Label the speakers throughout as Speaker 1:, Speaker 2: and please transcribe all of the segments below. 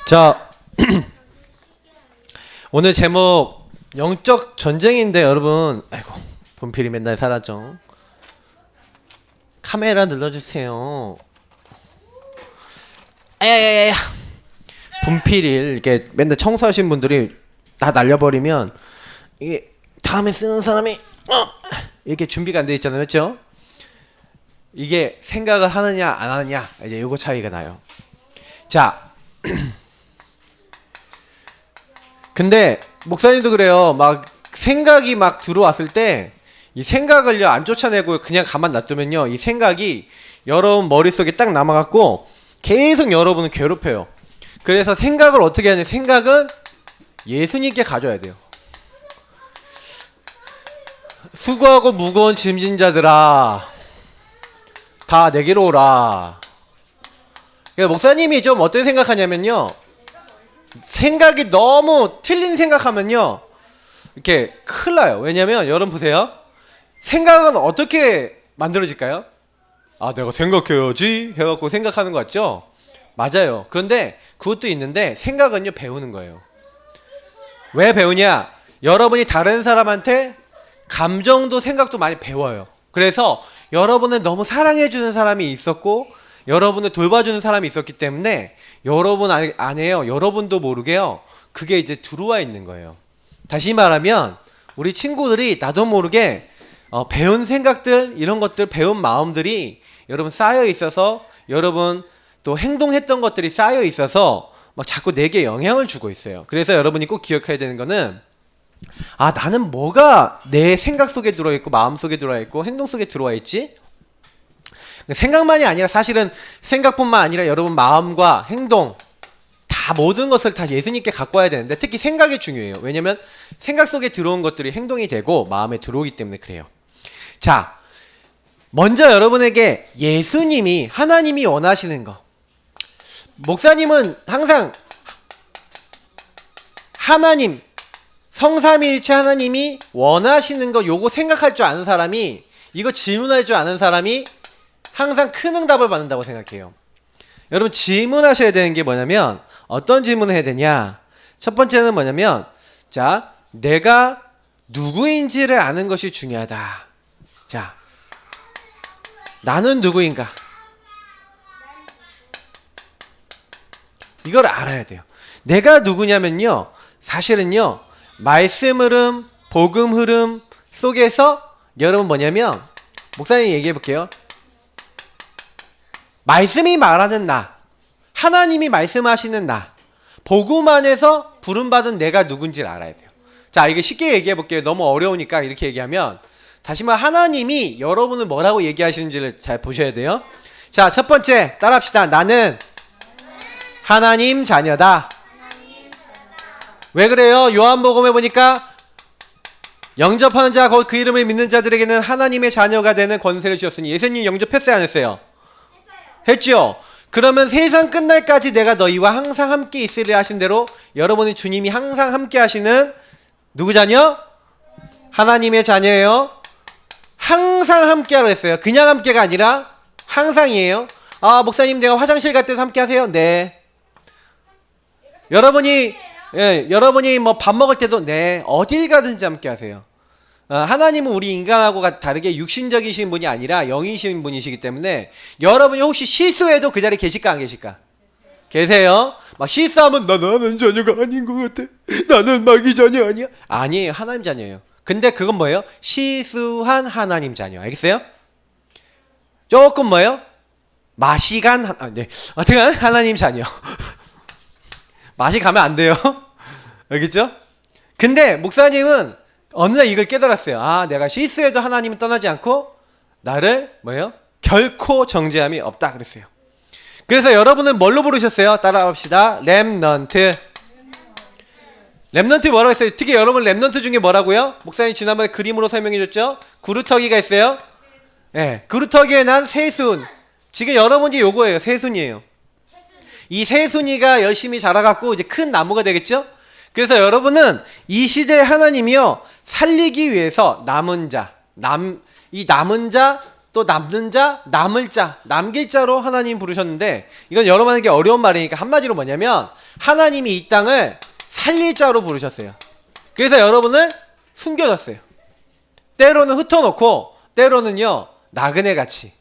Speaker 1: 자, 오늘 제목 영적 전쟁인데 여러분, 아이고 분필이 맨날 사라져. 카메라 눌러주세요. 에야야야. 분필을 이렇게 맨날 청소하신 분들이 다 날려버리면 이게 다음에 쓰는 사람이 이렇게 준비가 안 돼 있잖아요, 그렇죠? 이게 생각을 하느냐 안 하느냐 이제 요거 차이가 나요. 자. 근데 목사님도 그래요. 막 생각이 막 들어왔을 때 이 생각을요 안 쫓아내고 그냥 가만 놔두면요 이 생각이 여러분 머릿속에 딱 남아갖고 계속 여러분을 괴롭혀요. 그래서 생각을 어떻게 하냐, 생각은 예수님께 가져야 돼요. 수고하고 무거운 짐진 자들아 다 내게로 오라. 그러니까 목사님이 좀 어떻게 생각하냐면요, 생각이 너무 틀린 생각하면요 이렇게 큰일 나요. 왜냐면 여러분 보세요, 생각은 어떻게 만들어질까요? 아, 내가 생각해야지 해갖고 생각하는 거 같죠? 맞아요. 그런데 그것도 있는데 생각은요 배우는 거예요. 왜 배우냐? 여러분이 다른 사람한테 감정도 생각도 많이 배워요. 그래서 여러분을 너무 사랑해주는 사람이 있었고 여러분을 돌봐주는 사람이 있었기 때문에 여러분 안에요, 여러분도 모르게요, 그게 이제 들어와 있는 거예요. 다시 말하면 우리 친구들이 나도 모르게 배운 생각들, 이런 것들, 배운 마음들이 여러분 쌓여 있어서 여러분 또 행동했던 것들이 쌓여 있어서 막 자꾸 내게 영향을 주고 있어요. 그래서 여러분이 꼭 기억해야 되는 거는, 아, 나는 뭐가 내 생각 속에 들어있고 마음 속에 들어와 있고 행동 속에 들어와 있지? 생각만이 아니라 사실은 생각뿐만 아니라 여러분 마음과 행동 다 모든 것을 다 예수님께 갖고 와야 되는데 특히 생각이 중요해요. 왜냐면 생각 속에 들어온 것들이 행동이 되고 마음에 들어오기 때문에 그래요. 자, 먼저 여러분에게 예수님이, 하나님이 원하시는 거, 목사님은 항상 하나님, 성삼위일체 하나님이 원하시는 거 요거 생각할 줄 아는 사람이, 이거 질문할 줄 아는 사람이 항상 큰 응답을 받는다고 생각해요. 여러분 질문하셔야 되는 게 뭐냐면, 어떤 질문을 해야 되냐, 첫 번째는 뭐냐면, 자, 내가 누구인지를 아는 것이 중요하다. 자, 나는 누구인가, 이걸 알아야 돼요. 내가 누구냐면요, 사실은요 말씀 흐름, 복음 흐름 속에서 여러분 뭐냐면, 목사님이 얘기해 볼게요. 말씀이 말하는 나, 하나님이 말씀하시는 나, 복음 안에서 부름받은 내가 누군지를 알아야 돼요. 자, 이거 쉽게 얘기해 볼게요. 너무 어려우니까 이렇게 얘기하면, 다시 말해 하나님이 여러분을 뭐라고 얘기하시는지를 잘 보셔야 돼요. 자, 첫 번째 따라합시다. 나는 하나님 자녀다. 왜 그래요? 요한복음에 보니까 영접하는 자, 그 이름을 믿는 자들에게는 하나님의 자녀가 되는 권세를 주셨으니, 예수님 영접했어요 안 했어요? 했죠. 그러면 세상 끝날까지 내가 너희와 항상 함께 있으리라 하신 대로 여러분이 주님이 항상 함께 하시는 누구 자녀? 하나님의 자녀예요. 항상 함께 하라고 했어요. 그냥 함께가 아니라 항상이에요. 아, 목사님 내가 화장실 갈 때도 함께 하세요? 네. 여러분이 뭐 밥 먹을 때도 네. 어딜 가든지 함께 하세요. 하나님은 우리 인간하고 다르게 육신적이신 분이 아니라 영이신 분이시기 때문에 여러분이 혹시 실수해도 그 자리에 계실까 안 계실까? 계세요. 막 실수하면 나는 자녀가 아닌 것 같아, 나는 마귀 자녀 아니야? 아니에요, 하나님 자녀예요. 근데 그건 뭐예요? 실수한 하나님 자녀. 알겠어요? 조금 뭐예요? 맛이 간 네. 어떻게든 하나님 자녀. 맛이 가면 안 돼요. 알겠죠? 근데 목사님은 어느 날 이걸 깨달았어요. 아, 내가 실수해도 하나님은 떠나지 않고 나를 뭐예요? 결코 정죄함이 없다 그랬어요. 그래서 여러분은 뭘로 부르셨어요? 따라합시다. 렘넌트. 렘넌트 뭐라고 했어요? 특히 여러분 렘넌트 중에 뭐라고요? 목사님 지난번에 그림으로 설명해 줬죠? 구루터기가 있어요. 네, 구루터기에 난 새순. 지금 여러분이 요거예요. 새순이에요. 이 새순이가 열심히 자라갖고 이제 큰 나무가 되겠죠? 그래서 여러분은 이 시대의 하나님이요 살리기 위해서 남은 자, 이 남은 자 또 남는 자, 남을 자, 남길 자로 하나님 부르셨는데 이건 여러분에게 어려운 말이니까 한마디로 뭐냐면 하나님이 이 땅을 살릴 자로 부르셨어요. 그래서 여러분을 숨겨졌어요. 때로는 흩어놓고 때로는요 나그네같이.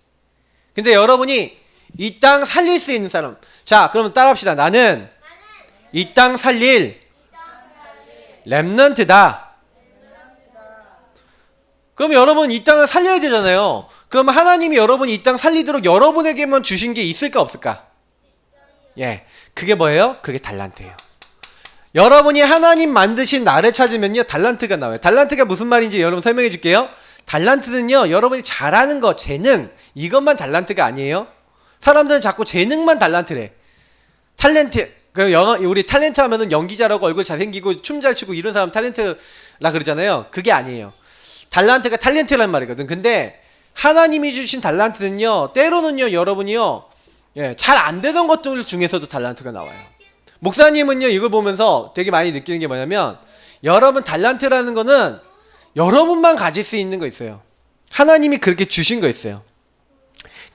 Speaker 1: 근데 여러분이 이 땅 살릴 수 있는 사람. 자 그러면 따라합시다. 나는 이 땅 살릴 렘넌트다. 그럼 여러분 이 땅을 살려야 되잖아요. 그럼 하나님이 여러분이 이 땅 살리도록 여러분에게만 주신 게 있을까 없을까? 예, 그게 뭐예요? 그게 달란트예요. 여러분이 하나님 만드신 나를 찾으면요 달란트가 나와요. 달란트가 무슨 말인지 여러분 설명해 줄게요. 달란트는요 여러분이 잘하는 거, 재능, 이것만 달란트가 아니에요. 사람들은 자꾸 재능만 달란트래. 탤런트. 우리 탤런트 하면은 연기 잘하고 얼굴 잘생기고 춤 잘 추고 이런 사람 탤런트라 그러잖아요. 그게 아니에요. 달란트가 탤런트란 말이거든. 근데 하나님이 주신 달란트는요 때로는요 여러분이요 잘 안 되던 것들 중에서도 달란트가 나와요. 목사님은요 이걸 보면서 되게 많이 느끼는 게 뭐냐면 여러분 달란트라는 거는 여러분만 가질 수 있는 거 있어요. 하나님이 그렇게 주신 거 있어요.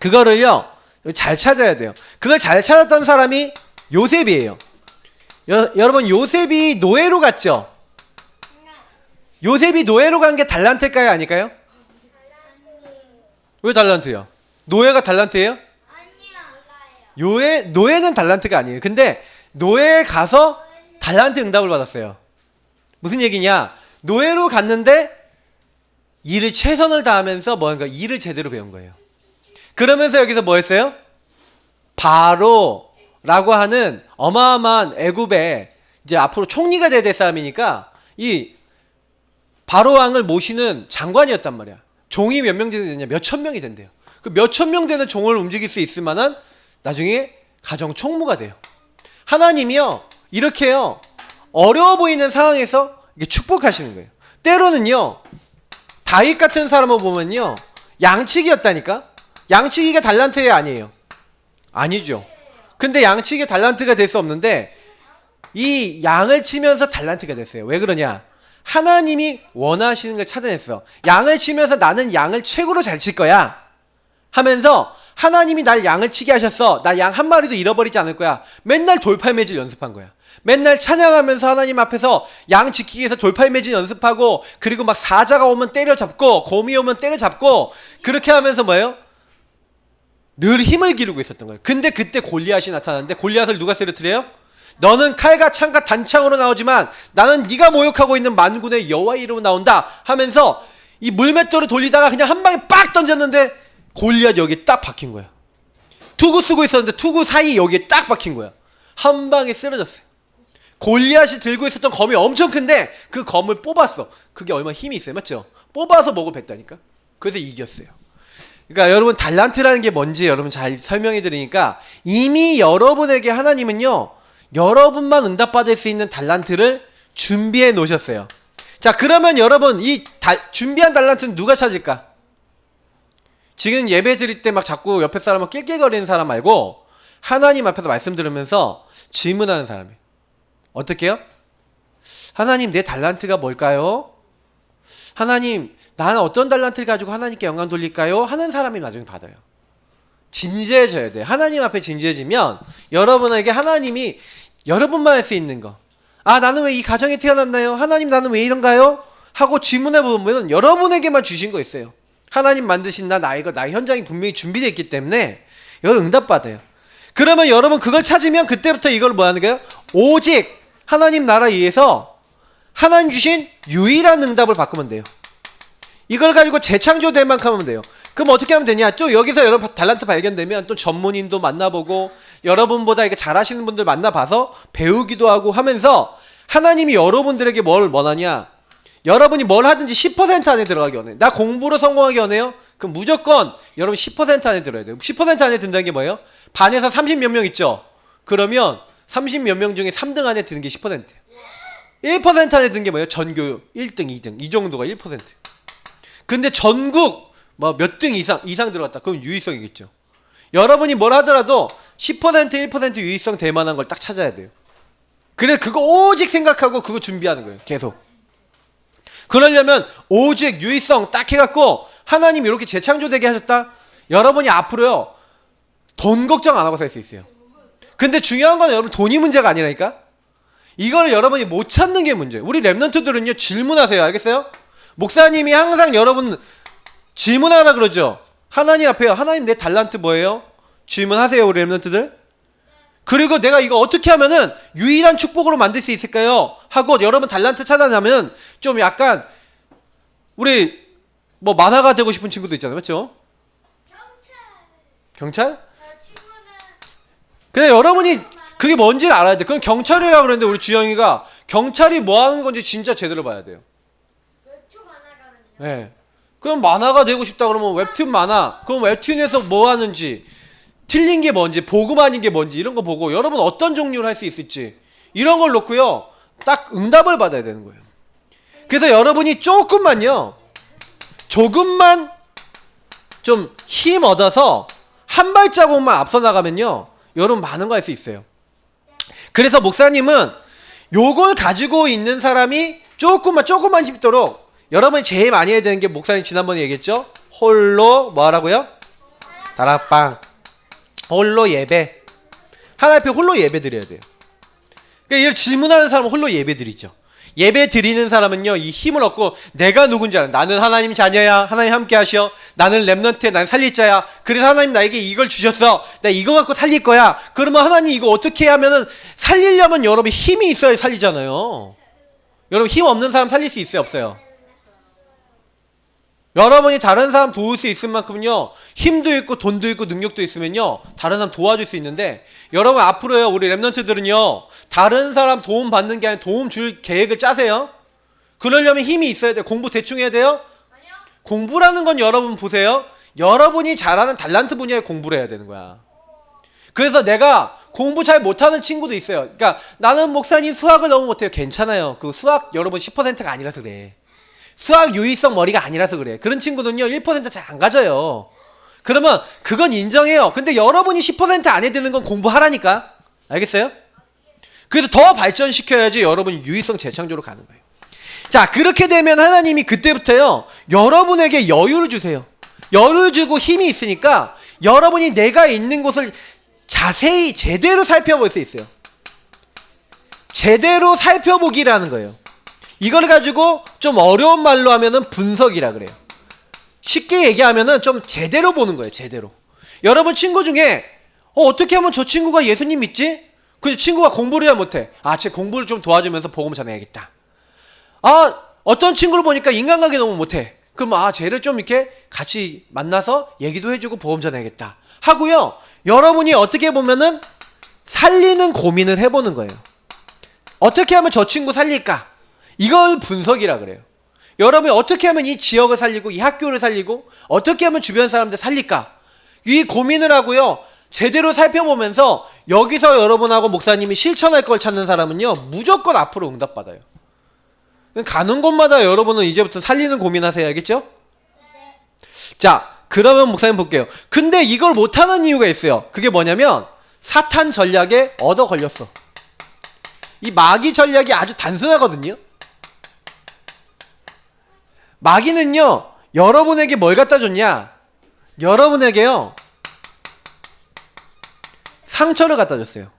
Speaker 1: 그거를요 잘 찾아야 돼요. 그걸 잘 찾았던 사람이 요셉이에요. 여러분 요셉이 노예로 갔죠? 요셉이 노예로 간 게 달란트일까요? 아닐까요? 왜 달란트요? 노예가 달란트예요? 노예는 달란트가 아니에요. 근데 노예에 가서 달란트 응답을 받았어요. 무슨 얘기냐? 노예로 갔는데 일을 최선을 다하면서 뭔가 일을 제대로 배운 거예요. 그러면서 여기서 뭐 했어요? 바로라고 하는 어마어마한 애굽의 이제 앞으로 총리가 돼야 될 사람이니까 이 바로 왕을 모시는 장관이었단 말이야. 종이 몇 명 되느냐? 몇천 명이 된대요. 그 몇천 명 되는 종을 움직일 수 있을 만한 나중에 가정 총무가 돼요. 하나님이요 이렇게요 어려워 보이는 상황에서 이게 축복하시는 거예요. 때로는요 다윗 같은 사람을 보면요 양치기였다니까. 양치기가 달란트예요 아니에요? 아니죠. 근데 양치기 달란트가 될 수 없는데 이 양을 치면서 달란트가 됐어요. 왜 그러냐? 하나님이 원하시는 걸 찾아냈어. 양을 치면서 나는 양을 최고로 잘 칠 거야 하면서 하나님이 날 양을 치게 하셨어. 나 양 한 마리도 잃어버리지 않을 거야. 맨날 돌팔매질 연습한 거야. 맨날 찬양하면서 하나님 앞에서 양 지키기 위해서 돌팔매질 연습하고 그리고 막 사자가 오면 때려잡고 곰이 오면 때려잡고 그렇게 하면서 뭐예요? 늘 힘을 기르고 있었던 거예요. 근데 그때 골리앗이 나타났는데 골리앗을 누가 쓰러뜨려요? 너는 칼과 창과 단창으로 나오지만 나는 네가 모욕하고 있는 만군의 여호와의 이름으로 나온다 하면서 이 물맷돌을 돌리다가 그냥 한 방에 빡 던졌는데 골리앗 여기에 딱 박힌 거야. 투구 쓰고 있었는데 투구 사이 여기에 딱 박힌 거야. 한 방에 쓰러졌어요. 골리앗이 들고 있었던 검이 엄청 큰데 그 검을 뽑았어. 그게 얼마나 힘이 있어요. 맞죠? 뽑아서 목을 뱉다니까. 그래서 이겼어요. 그러니까 여러분 달란트라는 게 뭔지 여러분 잘 설명해 드리니까 이미 여러분에게 하나님은요 여러분만 응답받을 수 있는 달란트를 준비해 놓으셨어요. 자 그러면 여러분 이 준비한 달란트는 누가 찾을까? 지금 예배 드릴 때 막 자꾸 옆에 사람을 낄낄거리는 사람 말고 하나님 앞에서 말씀 들으면서 질문하는 사람이에요. 어떻게 해요? 하나님 내 달란트가 뭘까요? 하나님 나는 어떤 달란트를 가지고 하나님께 영광 돌릴까요? 하는 사람이 나중에 받아요. 진지해져야 돼요. 하나님 앞에 진지해지면 여러분에게 하나님이 여러분만 할 수 있는 거. 아 나는 왜 이 가정에 태어났나요? 하나님 나는 왜 이런가요? 하고 질문해 보면 여러분에게만 주신 거 있어요. 하나님 만드신 나의 현장이 분명히 준비되어 있기 때문에 이걸 응답받아요. 그러면 여러분 그걸 찾으면 그때부터 이걸 뭐 하는 거예요? 오직 하나님 나라 위해서 하나님 주신 유일한 응답을 바꾸면 돼요. 이걸 가지고 재창조될 만큼 하면 돼요. 그럼 어떻게 하면 되냐? 또 여기서 여러분 달란트 발견되면 또 전문인도 만나보고 여러분보다 이게 잘하시는 분들 만나봐서 배우기도 하고 하면서 하나님이 여러분들에게 뭘 원하냐? 여러분이 뭘 하든지 10% 안에 들어가기 원해요. 나 공부로 성공하기 원해요? 그럼 무조건 여러분 10% 안에 들어야 돼요. 10% 안에 든다는 게 뭐예요? 반에서 30 몇 명 있죠? 그러면 30 몇 명 중에 3등 안에 드는 게 10%예요. 1% 안에 드는 게 뭐예요? 전교 1등, 2등 이 정도가 1%. 근데 전국 뭐 몇 등 이상 들어갔다. 그럼 유의성이겠죠. 여러분이 뭘 하더라도 10% 1% 유의성 될 만한 걸 딱 찾아야 돼요. 그래 그거 오직 생각하고 그거 준비하는 거예요. 계속. 그러려면 오직 유의성 딱 해갖고 하나님 이렇게 재창조되게 하셨다. 여러분이 앞으로요 돈 걱정 안 하고 살 수 있어요. 근데 중요한 건 여러분 돈이 문제가 아니라니까. 이걸 여러분이 못 찾는 게 문제예요. 우리 랩런트들은요 질문하세요. 알겠어요? 목사님이 항상 여러분 질문하라 그러죠. 하나님 앞에요. 하나님 내 달란트 뭐예요? 질문하세요 우리 랩런트들. 그리고 내가 이거 어떻게 하면은 유일한 축복으로 만들 수 있을까요? 하고 여러분 달란트 찾아내면 좀 약간 우리 뭐 만화가 되고 싶은 친구도 있잖아요. 맞죠? 경찰? 근데 여러분이 그게 뭔지를 알아야 돼. 그럼 경찰이라고 그러는데 우리 주영이가 경찰이 뭐 하는 건지 진짜 제대로 봐야 돼요. 네. 그럼 만화가 되고 싶다 그러면 웹툰 만화. 그럼 웹툰에서 뭐 하는지 틀린 게 뭔지 복음 아닌 게 뭔지 이런 거 보고 여러분 어떤 종류를 할 수 있을지 이런 걸 놓고요 딱 응답을 받아야 되는 거예요. 그래서 여러분이 조금만 좀 힘 얻어서 한 발자국만 앞서 나가면요 여러분 많은 거 할 수 있어요. 그래서 목사님은 요걸 가지고 있는 사람이 조금만 힘도록 여러분이 제일 많이 해야 되는 게 목사님 지난번에 얘기했죠. 홀로 뭐 하라고요? 다락방 홀로 예배. 하나님 앞에 홀로 예배 드려야 돼요. 그러니까 이걸 질문하는 사람은 홀로 예배 드리죠. 예배 드리는 사람은요 이 힘을 얻고 내가 누군지 알아. 나는 하나님 자녀야. 하나님 함께 하셔. 나는 랩넌트야. 나는 살릴 자야. 그래서 하나님 나에게 이걸 주셨어. 나 이거 갖고 살릴 거야. 그러면 하나님 이거 어떻게 하면은 살리려면 여러분 힘이 있어야 살리잖아요. 여러분 힘 없는 사람 살릴 수 있어요? 없어요? 여러분이 다른 사람 도울 수 있을 만큼요 힘도 있고 돈도 있고 능력도 있으면요 다른 사람 도와줄 수 있는데 여러분 앞으로요 우리 랩런트들은요 다른 사람 도움 받는 게 아니라 도움 줄 계획을 짜세요. 그러려면 힘이 있어야 돼요. 공부 대충 해야 돼요? 아니요. 공부라는 건 여러분 보세요. 여러분이 잘하는 달란트 분야에 공부를 해야 되는 거야. 그래서 내가 공부 잘 못하는 친구도 있어요. 그러니까 나는 목사님 수학을 너무 못해요. 괜찮아요. 그 수학 여러분 10%가 아니라서 그래. 수학 유의성 머리가 아니라서 그래. 그런 친구는요 1% 잘 안 가져요. 그러면 그건 인정해요. 근데 여러분이 10% 안에 드는 건 공부하라니까. 알겠어요? 그래서 더 발전시켜야지 여러분이 유의성 재창조로 가는 거예요. 자 그렇게 되면 하나님이 그때부터요 여러분에게 여유를 주세요. 여유를 주고 힘이 있으니까 여러분이 내가 있는 곳을 자세히 제대로 살펴볼 수 있어요. 제대로 살펴보기라는 거예요. 이걸 가지고 좀 어려운 말로 하면은 분석이라 그래요. 쉽게 얘기하면은 좀 제대로 보는 거예요. 제대로. 여러분 친구 중에 어떻게 하면 저 친구가 예수님 믿지? 그 친구가 공부를 잘 못해. 쟤 공부를 좀 도와주면서 복음 전해야겠다. 어떤 친구를 보니까 인간관계 너무 못해. 그럼 쟤를 좀 이렇게 같이 만나서 얘기도 해주고 복음 전해야겠다 하고요. 여러분이 어떻게 보면은 살리는 고민을 해보는 거예요. 어떻게 하면 저 친구 살릴까? 이걸 분석이라 그래요. 여러분이 어떻게 하면 이 지역을 살리고 이 학교를 살리고 어떻게 하면 주변 사람들 살릴까? 이 고민을 하고요. 제대로 살펴보면서 여기서 여러분하고 목사님이 실천할 걸 찾는 사람은요. 무조건 앞으로 응답받아요. 가는 곳마다 여러분은 이제부터 살리는 고민하세요. 알겠죠? 자, 그러면 목사님 볼게요. 근데 이걸 못하는 이유가 있어요. 그게 뭐냐면 사탄 전략에 얻어 걸렸어. 이 마귀 전략이 아주 단순하거든요. 마귀는요 여러분에게 뭘 갖다 줬냐? 여러분에게요 상처를 갖다 줬어요.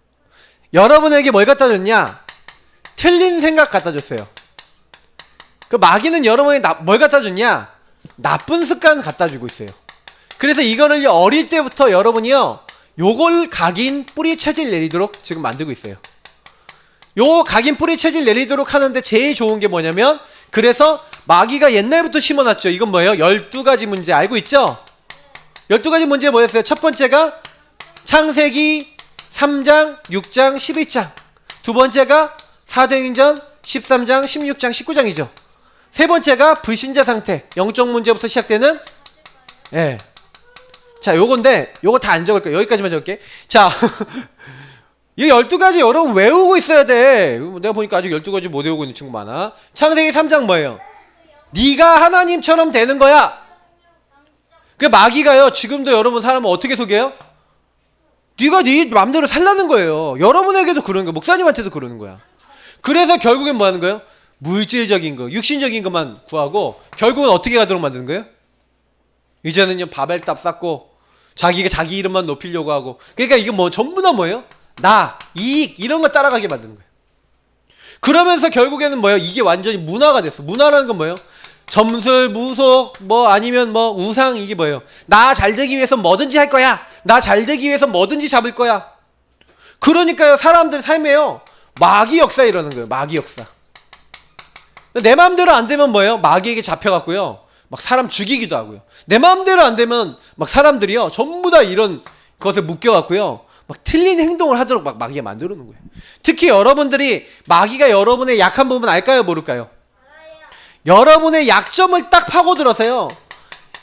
Speaker 1: 여러분에게 뭘 갖다 줬냐? 틀린 생각 갖다 줬어요. 그 마귀는 여러분에게 뭘 갖다 줬냐? 나쁜 습관 갖다 주고 있어요. 그래서 이거를 어릴 때부터 여러분이요 요걸 각인 뿌리 체질 내리도록 지금 만들고 있어요. 요 각인 뿌리 체질 내리도록 하는데 제일 좋은 게 뭐냐면 그래서 마귀가 옛날부터 심어놨죠. 이건 뭐예요? 12가지 문제 알고 있죠? 12가지 문제 뭐였어요? 첫 번째가 창세기 3장, 6장, 11장. 두 번째가 사도행전 13장, 16장, 19장이죠. 세 번째가 불신자 상태. 영적 문제부터 시작되는 자, 요건데 요거 다 안 적을 거예요. 여기까지만 적을게. 자, 이 12가지 여러분 외우고 있어야 돼. 내가 보니까 아직 12가지 못 외우고 있는 친구 많아. 창세기 3장 뭐예요? 네가 하나님처럼 되는 거야. 그 마귀가요 지금도 여러분 사람을 어떻게 속여요? 네가 네 맘대로 살라는 거예요. 여러분에게도 그러는 거야. 목사님한테도 그러는 거야. 그래서 결국엔 뭐 하는 거예요? 물질적인 거, 육신적인 것만 구하고 결국은 어떻게 가도록 만드는 거예요? 이제는요 바벨탑 쌓고 자기가 자기 이름만 높이려고 하고. 그러니까 이게 뭐 전부 다 뭐예요? 나, 이익 이런 거 따라가게 만드는 거예요. 그러면서 결국에는 뭐예요? 이게 완전히 문화가 됐어. 문화라는 건 뭐예요? 점술, 무속, 뭐 아니면 뭐 우상, 이게 뭐예요? 나 잘 되기 위해서 뭐든지 할 거야. 나 잘 되기 위해서 뭐든지 잡을 거야. 그러니까요 사람들 삶에요 마귀 역사 이러는 거예요. 마귀 역사. 내 마음대로 안 되면 뭐예요? 마귀에게 잡혀갖고요 막 사람 죽이기도 하고요. 내 마음대로 안 되면 막 사람들이요 전부 다 이런 것에 묶여갖고요 막 틀린 행동을 하도록 막 마귀가 만들어 놓은 거예요. 특히 여러분들이 마귀가 여러분의 약한 부분 알까요? 모를까요? 여러분의 약점을 딱 파고들어서요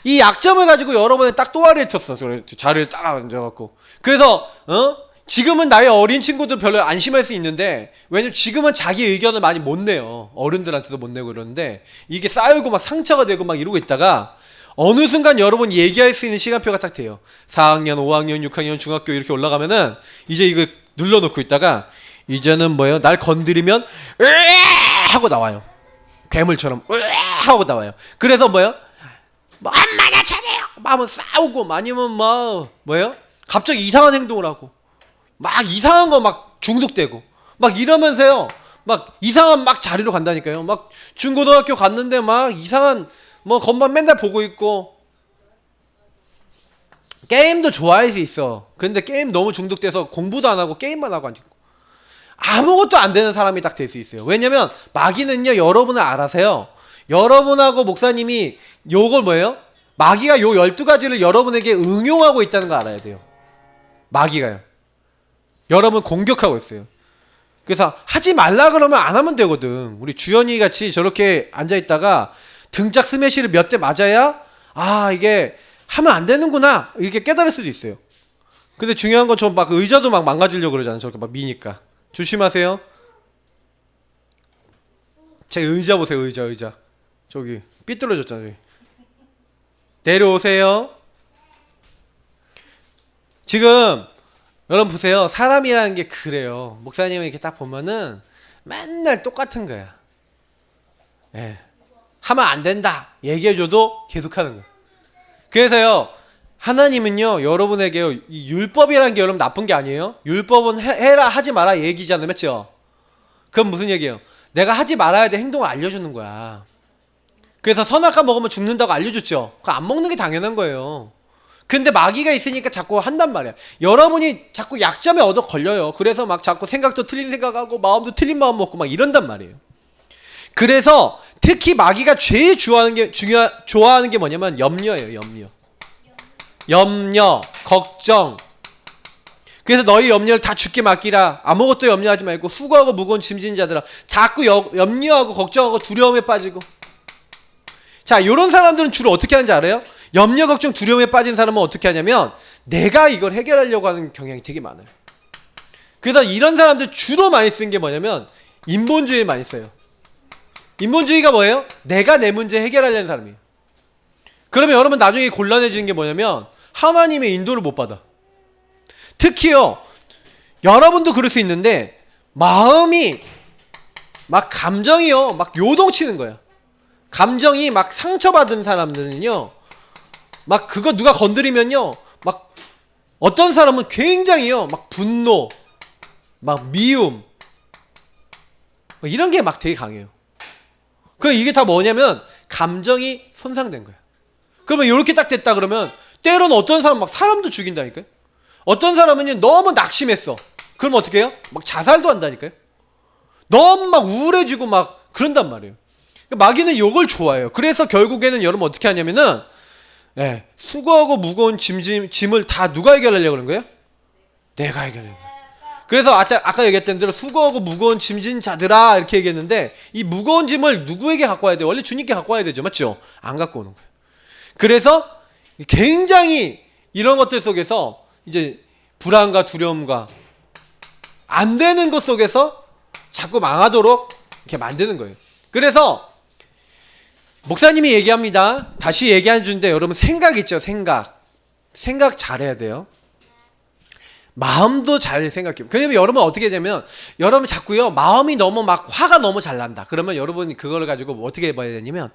Speaker 1: 이 약점을 가지고 여러분의 딱 또아리를 쳤어. 자리를 딱 앉아갖고. 그래서 지금은 나의 어린 친구들 별로 안심할 수 있는데, 왜냐면 지금은 자기 의견을 많이 못 내요. 어른들한테도 못 내고 그러는데 이게 쌓이고 막 상처가 되고 막 이러고 있다가 어느 순간 여러분 얘기할 수 있는 시간표가 딱 돼요. 4학년, 5학년, 6학년, 중학교 이렇게 올라가면은 이제 이거 눌러놓고 있다가 이제는 뭐예요? 날 건드리면 하고 나와요. 괴물처럼 하고 나와요. 그래서 뭐예요? 뭐 엄마가 잘해요. 막 싸우고 아니면 막 뭐예요? 갑자기 이상한 행동을 하고 막 이상한 거 막 중독되고 막 이러면서요. 막 이상한 막 자리로 간다니까요. 막 중고등학교 갔는데 막 이상한 뭐 것만 맨날 보고 있고. 게임도 좋아할 수 있어. 근데 게임 너무 중독돼서 공부도 안 하고 게임만 하고 앉고 아무것도 안 되는 사람이 딱 될 수 있어요. 왜냐면 마귀는요 여러분을 알아서요 여러분하고 목사님이 요걸 뭐예요? 마귀가 요 12가지를 여러분에게 응용하고 있다는 거 알아야 돼요. 마귀가요 여러분 공격하고 있어요. 그래서 하지 말라 그러면 안 하면 되거든. 우리 주연이 같이 저렇게 앉아있다가 등짝 스매시를 몇 대 맞아야 아 이게 하면 안 되는구나 이렇게 깨달을 수도 있어요. 근데 중요한 건 저 막 의자도 막 망가지려고 그러잖아요. 저렇게 막 미니까 조심하세요. 제 의자 보세요. 의자 저기 삐뚤어졌잖아요. 내려오세요. 지금 여러분 보세요. 사람이라는 게 그래요. 목사님을 이렇게 딱 보면은 맨날 똑같은 거야. 예. 하면 안 된다 얘기해줘도 계속하는 거야. 그래서요 하나님은요 여러분에게요 이 율법이라는 게 여러분 나쁜 게 아니에요. 율법은 해라 하지 마라 얘기잖아요. 맞죠? 그럼 무슨 얘기예요? 내가 하지 말아야 될 행동을 알려주는 거야. 그래서 선악과 먹으면 죽는다고 알려줬죠. 그거 안 먹는 게 당연한 거예요. 근데 마귀가 있으니까 자꾸 한단 말이야. 여러분이 자꾸 약점에 얻어 걸려요. 그래서 막 자꾸 생각도 틀린 생각하고 마음도 틀린 마음 먹고 막 이런단 말이에요. 그래서 특히 마귀가 제일 좋아하는 게 뭐냐면 염려예요. 염려, 걱정. 그래서 너희 염려를 다 주께 맡기라. 아무것도 염려하지 말고 수고하고 무거운 짐진 자들아. 자꾸 염려하고 걱정하고 두려움에 빠지고. 자, 이런 사람들은 주로 어떻게 하는지 알아요? 염려, 걱정, 두려움에 빠진 사람은 어떻게 하냐면 내가 이걸 해결하려고 하는 경향이 되게 많아요. 그래서 이런 사람들 주로 많이 쓰는 게 뭐냐면 인본주의 많이 써요. 인본주의가 뭐예요? 내가 내 문제 해결하려는 사람이에요. 그러면 여러분 나중에 곤란해지는 게 뭐냐면 하나님의 인도를 못 받아. 특히요 여러분도 그럴 수 있는데 마음이 막 감정이요 막 요동치는 거야. 감정이 막 상처받은 사람들은요 막 그거 누가 건드리면요 막 어떤 사람은 굉장히요 막 분노 막 미움 이런 게 막 되게 강해요. 그 이게 다 뭐냐면 감정이 손상된 거야. 그러면 이렇게 딱 됐다 그러면 때로는 어떤 사람 막 사람도 죽인다니까요. 어떤 사람은 너무 낙심했어. 그러면 어떻게 해요? 막 자살도 한다니까요. 너무 막 우울해지고 막 그런단 말이에요. 마귀는 이걸 좋아해요. 그래서 결국에는 여러분 어떻게 하냐면은 수고하고 무거운 짐을 다 누가 해결하려고 그런 거예요? 내가 해결하려고. 그래서 아까 얘기했던 대로 수고하고 무거운 짐진 자들아 이렇게 얘기했는데 이 무거운 짐을 누구에게 갖고 와야 돼요? 원래 주님께 갖고 와야 되죠. 맞죠? 안 갖고 오는 거예요. 그래서 굉장히 이런 것들 속에서 이제 불안과 두려움과 안 되는 것 속에서 자꾸 망하도록 이렇게 만드는 거예요. 그래서 목사님이 얘기합니다. 다시 얘기해 주는데 여러분 생각 있죠? 생각 잘해야 돼요. 마음도 잘 생각해요. 그러면 여러분 어떻게 되면 여러분 자꾸요 마음이 너무 막 화가 너무 잘 난다. 그러면 여러분이 그걸 가지고 뭐 어떻게 해봐야 되냐면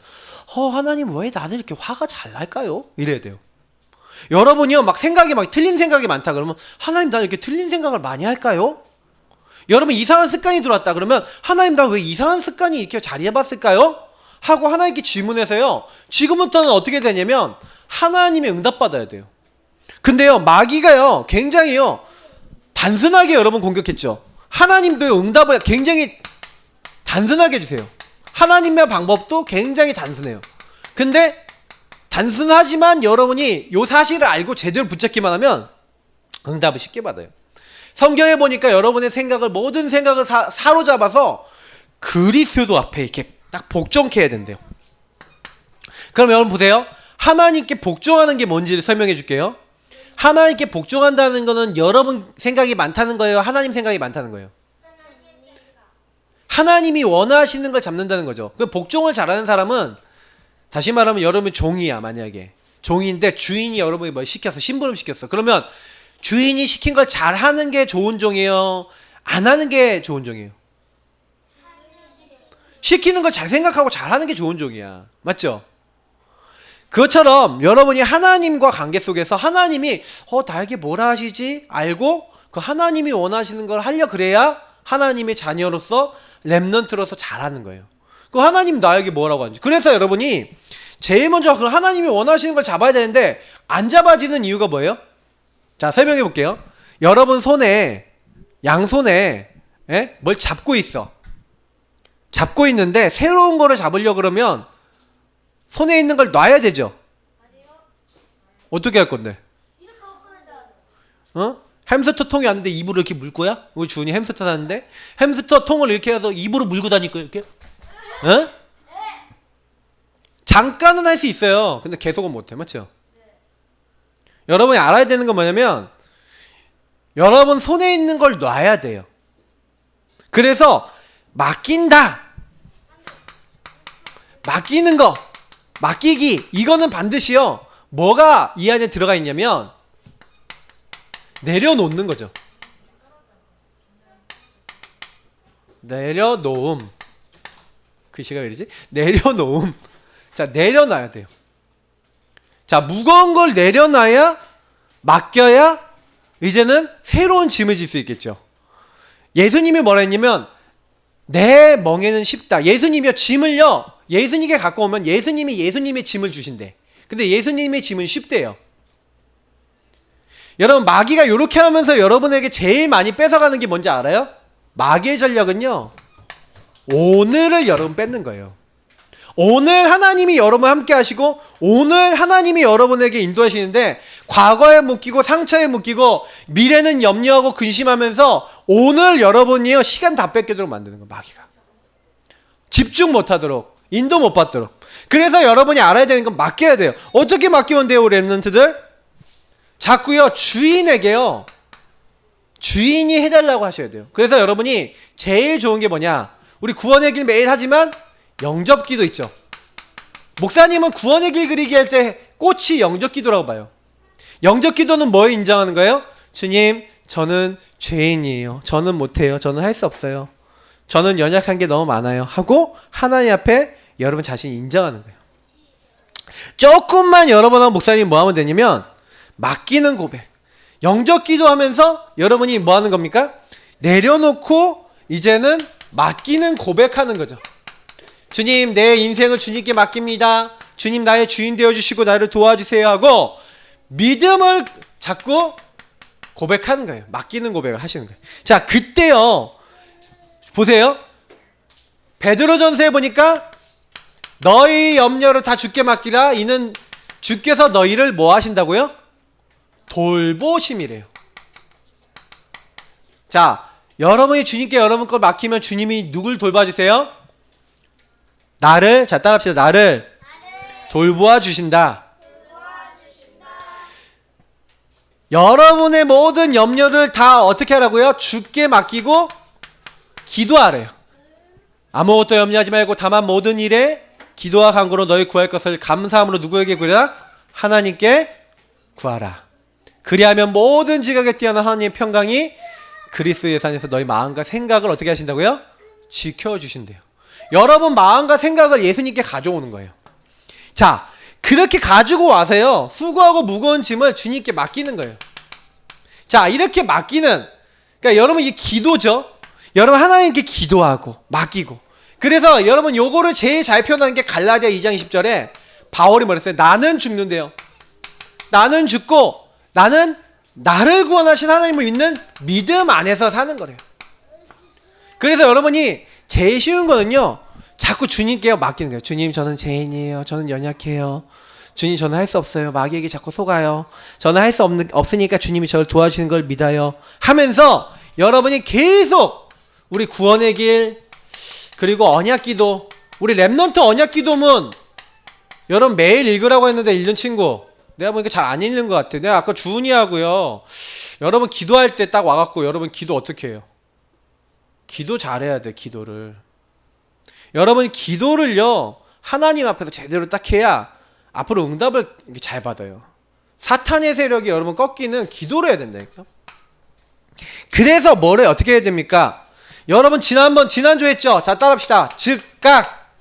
Speaker 1: 하나님 왜 나는 이렇게 화가 잘 날까요? 이래야 돼요. 여러분이요 막 생각이 막 틀린 생각이 많다 그러면 하나님 나 이렇게 틀린 생각을 많이 할까요? 여러분 이상한 습관이 들어왔다 그러면 하나님 나 왜 이상한 습관이 이렇게 자리해봤을까요? 하고 하나님께 질문해서요 지금부터는 어떻게 되냐면 하나님의 응답받아야 돼요. 근데요 마귀가요 굉장히요 단순하게 여러분 공격했죠. 하나님도 응답을 굉장히 단순하게 해주세요. 하나님의 방법도 굉장히 단순해요. 근데 단순하지만 여러분이 요 사실을 알고 제대로 붙잡기만 하면 응답을 쉽게 받아요. 성경에 보니까 여러분의 생각을 모든 생각을 사로잡아서 그리스도 앞에 이렇게 딱 복종케 해야 된대요. 그럼 여러분 보세요. 하나님께 복종하는 게 뭔지를 설명해 줄게요. 하나님께 복종한다는 거는 여러분 생각이 많다는 거예요? 하나님 생각이 많다는 거예요? 하나님이 원하시는 걸 잡는다는 거죠. 그 복종을 잘하는 사람은 다시 말하면 여러분 종이야. 만약에 종인데 주인이 여러분이 뭘 시켰어. 심부름 시켰어. 그러면 주인이 시킨 걸 잘하는 게 좋은 종이에요? 안 하는 게 좋은 종이에요? 시키는 걸 잘 생각하고 잘하는 게 좋은 종이야. 맞죠? 그것처럼 여러분이 하나님과 관계 속에서 하나님이 나에게 뭐라 하시지? 알고 그 하나님이 원하시는 걸 하려 그래야 하나님의 자녀로서 렘넌트로서 잘하는 거예요. 그 하나님 나에게 뭐라고 하는지. 그래서 여러분이 제일 먼저 그 하나님이 원하시는 걸 잡아야 되는데 안 잡아지는 이유가 뭐예요? 자 설명해 볼게요. 여러분 손에 양손에 뭘 잡고 있어. 잡고 있는데 새로운 거를 잡으려고 그러면 손에 있는 걸 놔야 되죠. 어떻게 할 건데? 햄스터 통이 왔는데 입으로 이렇게 물 거야? 우리 주은이 햄스터 샀는데 햄스터 통을 이렇게 해서 입으로 물고 다닐 거야 이렇게? 잠깐은 할 수 있어요. 근데 계속은 못해. 맞죠? 여러분이 알아야 되는 건 뭐냐면 여러분 손에 있는 걸 놔야 돼요. 그래서 맡긴다. 맡기는 거. 맡기기. 이거는 반드시요. 뭐가 이 안에 들어가 있냐면 내려놓는 거죠. 내려놓음. 글씨가 왜 이러지? 내려놓음. 자, 내려놔야 돼요. 자, 무거운 걸 내려놔야 맡겨야 이제는 새로운 짐을 질 수 있겠죠. 예수님이 뭐라 했냐면 내 멍에는 쉽다. 예수님이요 짐을요 예수님께 갖고 오면 예수님이 예수님의 짐을 주신대. 근데 예수님의 짐은 쉽대요. 여러분 마귀가 이렇게 하면서 여러분에게 제일 많이 뺏어가는 게 뭔지 알아요? 마귀의 전략은요 오늘을 여러분 뺏는 거예요. 오늘 하나님이 여러분 함께 하시고 오늘 하나님이 여러분에게 인도하시는데 과거에 묶이고 상처에 묶이고 미래는 염려하고 근심하면서 오늘 여러분이요 시간 다 뺏기도록 만드는 거예요. 마귀가 집중 못하도록 인도 못 받도록. 그래서 여러분이 알아야 되는 건 맡겨야 돼요. 어떻게 맡기면 돼요 렘넌트들? 자꾸요 주인에게요 주인이 해달라고 하셔야 돼요. 그래서 여러분이 제일 좋은 게 뭐냐, 우리 구원의 길 매일 하지만 영접기도 있죠. 목사님은 구원의 길 그리기 할 때 꽃이 영접기도라고 봐요. 영접기도는 뭐 인정하는 거예요? 주님 저는 죄인이에요. 저는 못해요. 저는 할 수 없어요. 저는 연약한 게 너무 많아요 하고 하나님 앞에 여러분 자신이 인정하는 거예요. 조금만 여러분하고 목사님이 뭐 하면 되냐면 맡기는 고백, 영접기도 하면서 여러분이 뭐 하는 겁니까? 내려놓고 이제는 맡기는 고백하는 거죠. 주님 내 인생을 주님께 맡깁니다. 주님 나의 주인 되어주시고 나를 도와주세요 하고 믿음을 자꾸 고백하는 거예요. 맡기는 고백을 하시는 거예요. 자 그때요 보세요. 베드로전서에 보니까 너희 염려를 다 주께 맡기라. 이는 주께서 너희를 뭐 하신다고요? 돌보심이래요. 자 여러분이 주님께 여러분 걸 맡기면 주님이 누굴 돌봐주세요? 나를, 자 따라합시다. 나를 돌보아 주신다. 여러분의 모든 염려를 다 어떻게 하라고요? 주께 맡기고 기도하래요. 아무것도 염려하지 말고 다만 모든 일에 기도와 간구로 너희 구할 것을 감사함으로 누구에게 구하라? 하나님께 구하라. 그리하면 모든 지각에 뛰어난 하나님의 평강이 그리스도 예산에서 너희 마음과 생각을 어떻게 하신다고요? 지켜주신대요. 여러분 마음과 생각을 예수님께 가져오는 거예요. 자, 그렇게 가지고 와서요, 수고하고 무거운 짐을 주님께 맡기는 거예요. 자, 이렇게 맡기는, 그러니까 여러분 이게 기도죠. 여러분 하나님께 기도하고 맡기고. 그래서 여러분 요거를 제일 잘 표현하는 게 갈라디아 2장 20절에 바울이 뭐랬어요? 나는 죽는데요. 나는 죽고 나는 나를 구원하신 하나님을 믿는 믿음 안에서 사는 거래요. 그래서 여러분이 제일 쉬운 거는요, 자꾸 주님께 맡기는 거예요. 주님, 저는 죄인이에요. 저는 연약해요. 주님, 저는 할 수 없어요. 마귀에게 자꾸 속아요. 저는 할 수 없으니까 주님이 저를 도와주시는 걸 믿어요. 하면서 여러분이 계속 우리 구원의 길, 그리고 언약기도, 우리 랩넌트 언약기도문 여러분 매일 읽으라고 했는데 읽는 친구, 내가 보니까 잘 안 읽는 것 같아. 내가 아까 주은이하고요, 여러분 기도할 때 딱 와갖고 여러분 기도 어떻게 해요? 기도 잘해야 돼. 기도를 여러분 기도를요 하나님 앞에서 제대로 딱 해야 앞으로 응답을 잘 받아요. 사탄의 세력이 여러분 꺾이는 기도를 해야 된다니까. 그래서 뭐래 어떻게 해야 됩니까? 여러분 지난주 했죠? 자, 따라합시다. 즉각.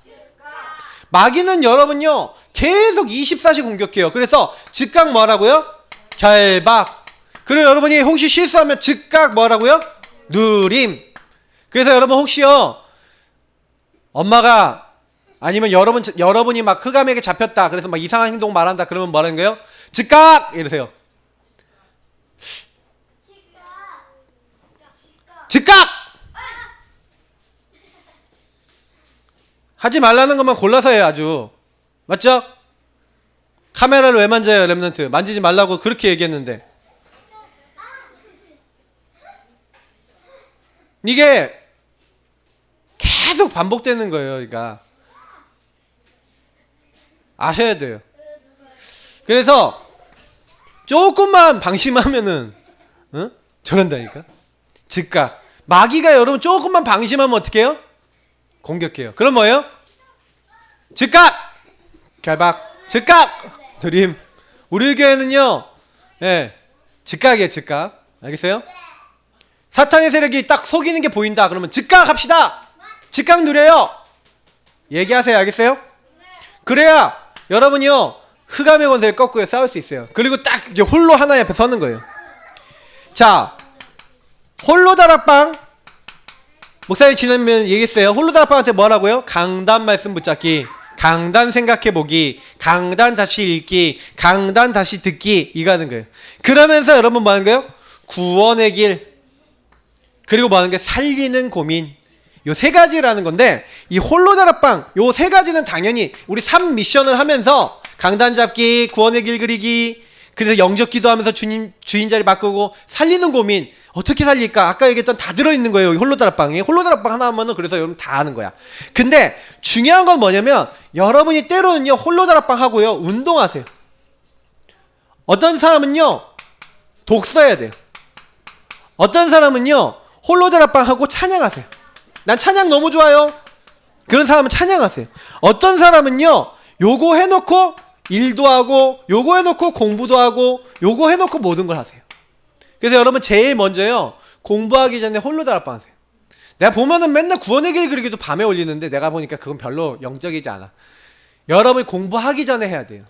Speaker 1: 마귀는 여러분요 계속 24시 공격해요. 그래서 즉각 뭐라고요? 결박. 그리고 여러분이 혹시 실수하면 즉각 뭐라고요? 누림. 그래서 여러분 혹시요 엄마가 아니면 여러분이 막 흑암에게 잡혔다, 그래서 막 이상한 행동 말한다, 그러면 뭐라는 거예요? 즉각! 이러세요. 즉각! 하지 말라는 것만 골라서 해요. 아주 맞죠? 카메라를 왜 만져요? 랩런트 만지지 말라고 그렇게 얘기했는데 이게 계속 반복되는 거예요. 그러니까 아셔야 돼요. 그래서 조금만 방심하면은 저런다니까. 즉각. 마귀가 여러분 조금만 방심하면 어떻게 해요? 공격해요. 그럼 뭐예요? 즉각! 결박. 즉각! 드림. 우리 교회는요, 예, 즉각이에요. 즉각. 알겠어요? 사탄의 세력이 딱 속이는 게 보인다 그러면 즉각 합시다. 즉각 누려요. 얘기하세요. 알겠어요? 그래야 여러분이요 흑암의 권세를 꺾고 싸울 수 있어요. 그리고 딱 이제 홀로 하나님 앞에 서는 거예요. 자, 홀로 다락방 목사님 지난번 얘기했어요. 홀로 다락방한테 뭐라고요? 강단 말씀 붙잡기, 강단 생각해보기, 강단 다시 읽기, 강단 다시 듣기, 이거 하는 거예요. 그러면서 여러분 뭐 하는 거예요? 구원의 길, 그리고 뭐 하는 게 살리는 고민, 요 세 가지라는 건데, 이 홀로 다락방 요 세 가지는 당연히 우리 3 미션을 하면서 강단 잡기, 구원의 길 그리기, 그래서 영적 기도하면서 주인 자리 바꾸고 살리는 고민 어떻게 살릴까? 아까 얘기했던 다 들어있는 거예요. 홀로 다락방에. 홀로 다락방 하나 하면은 그래서 여러분 다 하는 거야. 근데 중요한 건 뭐냐면 여러분이 때로는요 홀로 다락방 하고요 운동하세요. 어떤 사람은요 독서해야 돼요. 어떤 사람은요 홀로 다락방 하고 찬양하세요. 난 찬양 너무 좋아요. 그런 사람은 찬양하세요. 어떤 사람은요 요거 해놓고 일도 하고 요거 해놓고 공부도 하고 요거 해놓고 모든 걸 하세요. 그래서 여러분 제일 먼저요 공부하기 전에 홀로 다락방 하세요. 내가 보면은 맨날 구원의 길 그리기도 밤에 올리는데 내가 보니까 그건 별로 영적이지 않아. 여러분이 공부하기 전에 해야 돼요.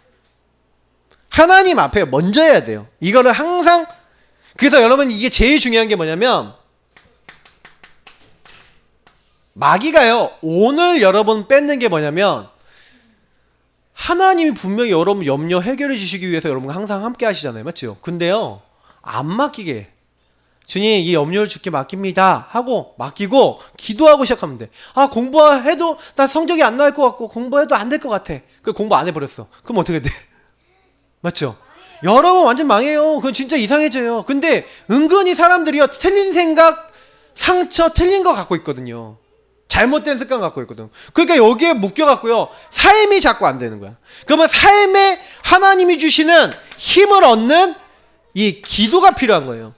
Speaker 1: 하나님 앞에 먼저 해야 돼요. 이거를 항상. 그래서 여러분 이게 제일 중요한 게 뭐냐면 마귀가요 오늘 여러분 뺏는 게 뭐냐면 하나님이 분명히 여러분 염려 해결해 주시기 위해서 여러분과 항상 함께 하시잖아요. 맞죠? 근데요 안 맡기게, 주님 이 염려를 주께 맡깁니다 하고 맡기고 기도하고 시작하면 돼. 아 공부해도 나 성적이 안 나올 것 같고 공부해도 안 될 것 같아. 그 공부 안 해버렸어. 그럼 어떻게 돼? 맞죠? 여러분 완전 망해요. 그건 진짜 이상해져요. 근데 은근히 사람들이요 틀린 생각, 상처, 틀린 거 갖고 있거든요. 잘못된 습관 갖고 있거든. 그러니까 여기에 묶여갖고요 삶이 자꾸 안 되는 거야. 그러면 삶에 하나님이 주시는 힘을 얻는 이 기도가 필요한 거예요.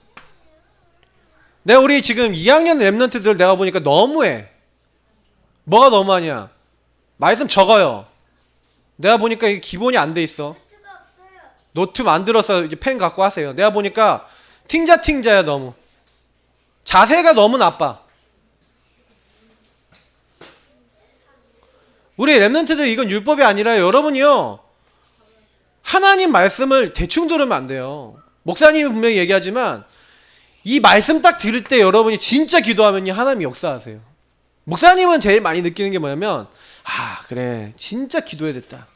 Speaker 1: 내가 우리 지금 2학년 랩런트들 내가 보니까 너무해. 뭐가 너무하냐? 말씀 적어요. 내가 보니까 이게 기본이 안 돼 있어. 노트 만들어서 이제 펜 갖고 하세요. 내가 보니까 팅자야 너무. 자세가 너무 나빠. 우리 랩런트들 이건 율법이 아니라 여러분이요. 하나님 말씀을 대충 들으면 안 돼요. 목사님이 분명히 얘기하지만 이 말씀 딱 들을 때 여러분이 진짜 기도하면요. 하나님이 역사하세요. 목사님은 제일 많이 느끼는 게 뭐냐면 그래 진짜 기도해야 됐다.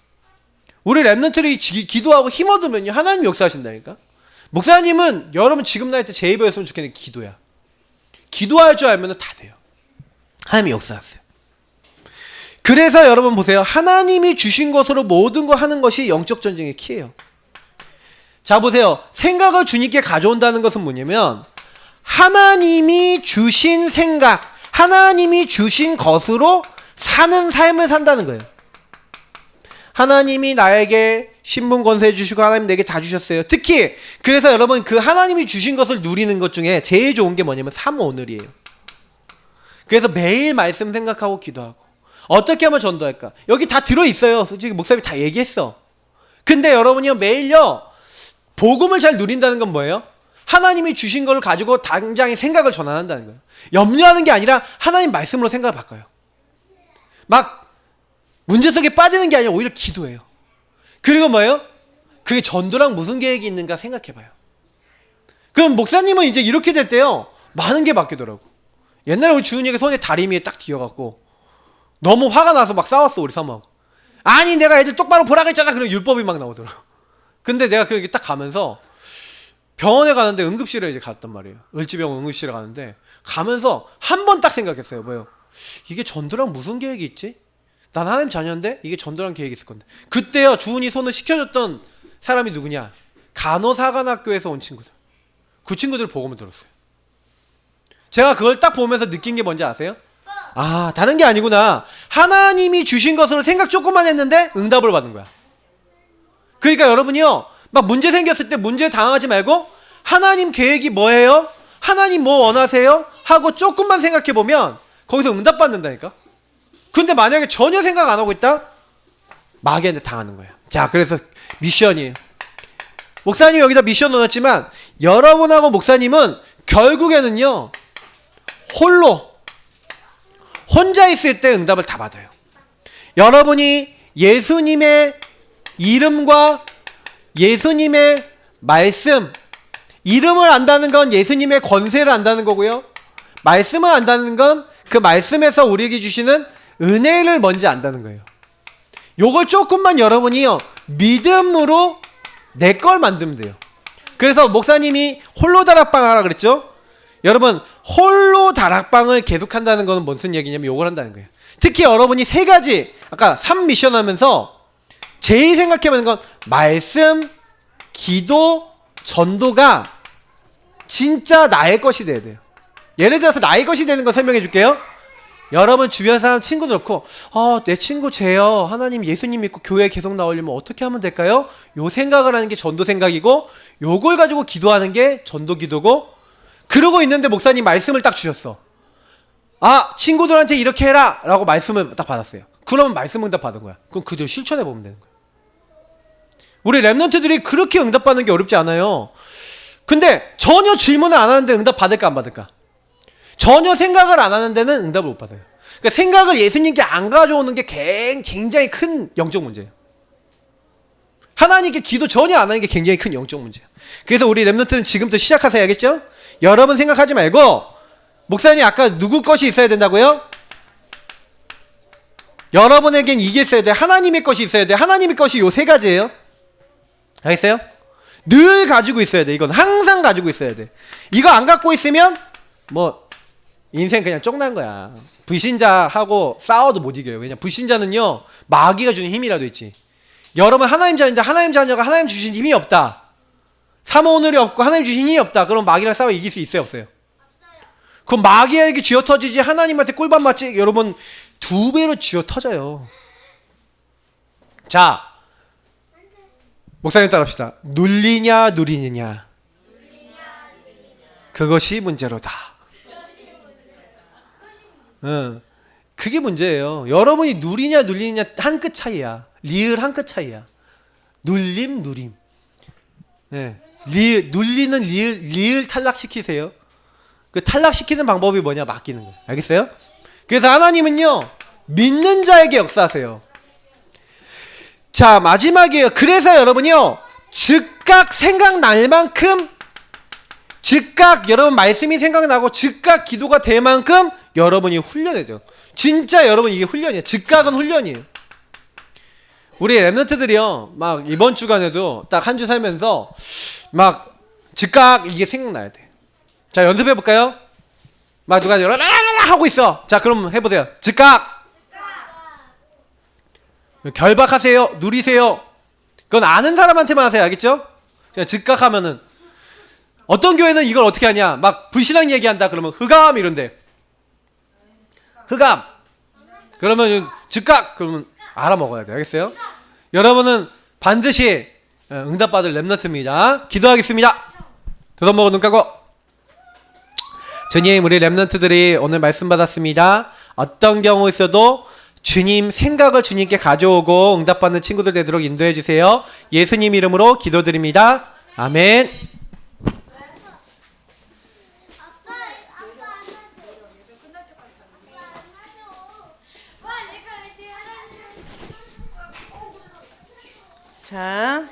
Speaker 1: 우리 랩런트들이 기도하고 힘 얻으면요. 하나님이 역사하신다니까. 목사님은 여러분 지금 날 때 제일 배웠으면 좋겠는 게 기도야. 기도할 줄 알면 다 돼요. 하나님이 역사하세요. 그래서 여러분 보세요. 하나님이 주신 것으로 모든 거 하는 것이 영적 전쟁의 키예요. 자 보세요. 생각을 주님께 가져온다는 것은 뭐냐면 하나님이 주신 생각, 하나님이 주신 것으로 사는 삶을 산다는 거예요. 하나님이 나에게 신분 권세 주시고 하나님 내게 다 주셨어요. 특히 그래서 여러분 그 하나님이 주신 것을 누리는 것 중에 제일 좋은 게 뭐냐면 3오늘이에요. 그래서 매일 말씀 생각하고 기도하고 어떻게 하면 전도할까? 여기 다 들어있어요. 솔직히 목사님이 다 얘기했어. 근데 여러분이요 매일요 복음을 잘 누린다는 건 뭐예요? 하나님이 주신 걸 가지고 당장의 생각을 전환한다는 거예요. 염려하는 게 아니라 하나님 말씀으로 생각을 바꿔요. 막 문제 속에 빠지는 게 아니라 오히려 기도해요. 그리고 뭐예요? 그게 전도랑 무슨 계획이 있는가 생각해봐요. 그럼 목사님은 이제 이렇게 될 때요 많은 게 바뀌더라고. 옛날에 우리 주은이가 손에 다리미에 딱 뒤어갖고 너무 화가 나서 막 싸웠어 우리 사모하고. 아니 내가 애들 똑바로 보라고 했잖아. 그럼 율법이 막 나오더라고. 근데 내가 그렇게 딱 가면서 병원에 가는데 응급실에 이제 갔단 말이에요. 을지병원 응급실에 가는데 가면서 한 번 딱 생각했어요. 뭐요? 이게 전도랑 무슨 계획이 있지? 난 하나님 자녀인데 이게 전도랑 계획이 있을 건데. 그때요 주은이 손을 시켜줬던 사람이 누구냐? 간호사관학교에서 온 친구들. 그 친구들 복음을 들었어요. 제가 그걸 딱 보면서 느낀 게 뭔지 아세요? 다른 게 아니구나. 하나님이 주신 것으로 생각 조금만 했는데 응답을 받은 거야. 그러니까 여러분이요 막 문제 생겼을 때 문제 당하지 말고 하나님 계획이 뭐예요? 하나님 뭐 원하세요? 하고 조금만 생각해 보면 거기서 응답 받는다니까. 근데 만약에 전혀 생각 안 하고 있다? 마귀한테 당하는 거예요. 자 그래서 미션이에요. 목사님 여기다 미션 넣었지만 여러분하고 목사님은 결국에는요 혼자 있을 때 응답을 다 받아요. 여러분이 예수님의 이름과 예수님의 말씀, 이름을 안다는 건 예수님의 권세를 안다는 거고요. 말씀을 안다는 건 그 말씀에서 우리에게 주시는 은혜를 먼저 안다는 거예요. 요걸 조금만 여러분이요 믿음으로 내 걸 만들면 돼요. 그래서 목사님이 홀로 다락방 하라 그랬죠. 여러분 홀로 다락방을 계속한다는 것은 무슨 얘기냐면 요걸 한다는 거예요. 특히 여러분이 세 가지 아까 3미션 하면서 제일 생각해보는 건 말씀, 기도, 전도가 진짜 나의 것이 돼야 돼요. 예를 들어서 나의 것이 되는 거 설명해 줄게요. 여러분 주변 사람 친구들 놓고 내 친구 쟤요 하나님 예수님 믿고 교회 계속 나오려면 어떻게 하면 될까요? 요 생각을 하는 게 전도 생각이고 요걸 가지고 기도하는 게 전도 기도고 그러고 있는데 목사님 말씀을 딱 주셨어. 친구들한테 이렇게 해라 라고 말씀을 딱 받았어요. 그러면 말씀 응답 받은 거야. 그럼 그대로 실천해 보면 되는 거야. 우리 랩런트들이 그렇게 응답 받는 게 어렵지 않아요. 근데 전혀 질문을 안 하는데 응답 받을까 안 받을까? 전혀 생각을 안 하는 데는 응답을 못 받아요. 그러니까 생각을 예수님께 안 가져오는 게 굉장히 큰 영적 문제예요. 하나님께 기도 전혀 안 하는 게 굉장히 큰 영적 문제예요. 그래서 우리 랩런트는 지금부터 시작하세요. 알겠죠? 여러분 생각하지 말고 목사님 아까 누구 것이 있어야 된다고요? 여러분에겐 이게 있어야 돼. 하나님의 것이 있어야 돼. 하나님의 것이 요 세 가지예요. 알겠어요? 늘 가지고 있어야 돼. 이건 항상 가지고 있어야 돼. 이거 안 갖고 있으면 인생 그냥 쫑난 거야. 불신자하고 싸워도 못 이겨요. 왜냐 불신자는요 마귀가 주는 힘이라도 있지. 여러분 하나님 자녀인데 하나님 자녀가 하나님 주신 힘이 없다. 사모오늘이 없고 하나님 주신 힘이 없다. 그럼 마귀랑 싸워 이길 수 있어요 없어요? 그럼 마귀에게 쥐어 터지지 하나님한테 꿀밤 맞지 여러분 2배로 쥐어 터져요. 자 목사님 따라합시다. 눌리냐 누리느냐 그것이 문제로다. 그게 문제예요. 여러분이 누리냐 눌리냐 한 끗 차이야. 리을 한 끗 차이야. 눌림 누림. 네. 눌리는 리을 탈락시키세요. 그 탈락시키는 방법이 뭐냐? 맡기는 거예요. 알겠어요? 그래서 하나님은요, 믿는 자에게 역사하세요. 자, 마지막이에요. 그래서 여러분이요, 즉각 생각날 만큼, 즉각 여러분 말씀이 생각나고 즉각 기도가 될 만큼 여러분이 훈련해죠. 진짜 여러분 이게 훈련이에요. 즉각은 훈련이에요. 우리 랩런트들이요, 막 이번 주간에도 딱 한 주 살면서 막 즉각 이게 생각나야 돼. 자, 연습해 볼까요? 막 누가 라라라라 하고 있어. 자, 그럼 해보세요. 즉각. 결박하세요. 누리세요. 그건 아는 사람한테만 하세요. 알겠죠? 그냥 즉각하면은 어떤 교회는 이걸 어떻게 하냐? 막 불신앙 얘기한다. 그러면 흑암 이런데. 흑암. 그러면 즉각. 그러면 알아먹어야 돼. 알겠어요? 여러분은 반드시 응답받을 랩런트입니다. 기도하겠습니다. 두 손 모고 눈 감고. 주님, 우리 랩런트들이 오늘 말씀 받았습니다. 어떤 경우 있어도 주님 생각을 주님께 가져오고 응답받는 친구들 되도록 인도해 주세요. 예수님 이름으로 기도드립니다. 아멘.
Speaker 2: 자,